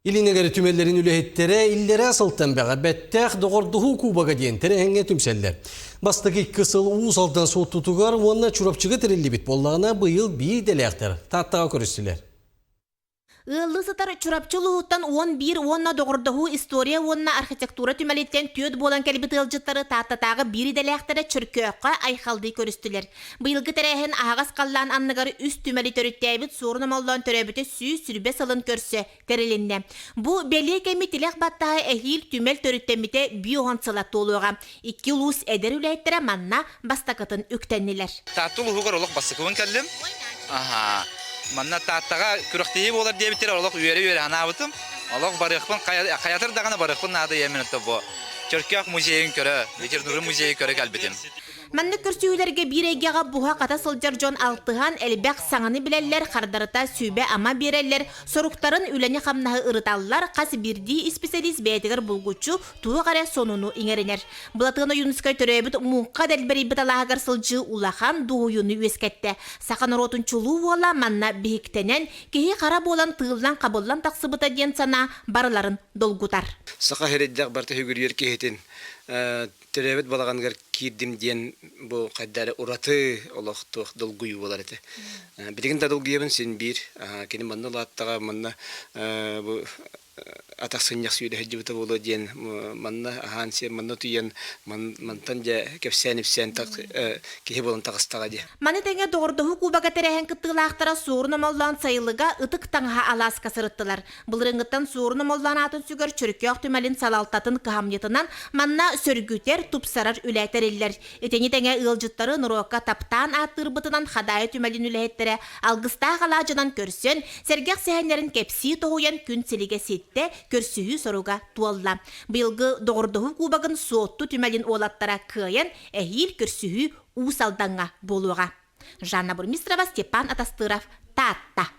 İlinegeri tümellerin ülehettere illere asıltan bağa bettək doğurduğu kubaga diyentere henge tümseller. Bastıki kısıl uğuz aldan soğut tutugar onunla çurapçığı tirilli bit bollağına bu yıl bir delektir. Tattağa körüstüler. Ыллы сытар чурапчылуһуттан 11-10 доғырдығы история онна архитектура түмәлеттен төд болан кәлбіт ылжыттары таттатағы бири дәләқтері чүркөққа айхалды көрістілер. Бұйылғы тәрәхін ағас қаллан аннығары үст түмәлі төріттәйбіт сорын амалдан төрәбіті сүй сүрбе салын көрсі тәрелінне. Бұ бәле кәмі тілек баттағы әхил түмәл төріттәміте бүйоған сылатты олуға. 2 лус әдер үләйттірі манна бастақытын үктәннелер. Таттыл ұғығыр олық басықуын кәлдім. Манна таттаға күріқтейі болар дебеттер олық үйері анабытым. Олық барықпын, қаятыр дағаны барықпын нады емінітті бұ. Түркияқ музейін көрі, ветеринары музейі көрі кәлбетім. Манны көрсүйілерге бір егеға бұға қата сылжар жон алтыған әлбәқ саңаны біләлілер, қардарыта сүйбе ама берелер, соруқтарын үләне қамнағы ұрыталылар, қас бірді специалист бәйтігір бұлғучу туы қарай сонуну еңерінер. Бұлатығына юнускай түрәбіт мұңқа дәлбәрі біталағығар сылжы улахан дуғыюны өскетті. Сақан ротын чулу ола манна бейіктенен, кейі қара болан тығылан қабылан тақсыбыта ден сана барыларын долгутар. Сақа хереддәқ барты хүгірер кейтін. Төрәбет балағанғар кирдим ден бұл қайдары ұраты олақтық долгүйі болар еті. Білігін да долгүйебін сен бір. Кені манна латтаға манна атақ сыньяқ сүйді әджібіті болу ден. Манна ахан сен манна түйен мантан жа кәпсәніп-сән кейі болын тағыстаға де. Маны тәңе доғырдығы кубаға тәрәхен кыттығылақтара суырны моллан сайылыға ытық таңға алас касырыттылар. Бұлырыңғыттан суырны моллан атын сүгір чүркі оқтымалин салалтатын кыхамнетынан манна сөргүтер тупсарар үләйтерелер. Етені тәңе ылжыттары нұрокка таптан аттыр бұтынан қадайы түмәлін үләйттері алғыста қалажынан көрсен, сәргек сәхенлерін кепси тоғуян күн селіге сетті көрсүйі соруға туалла. Бұйылғы доғырдығы кубағын сотту түмәлін олаттара күйен әйіл көрсүйі ұсалданға болуға. Жанна Бурмистрова, Степан Атастыров, Татта.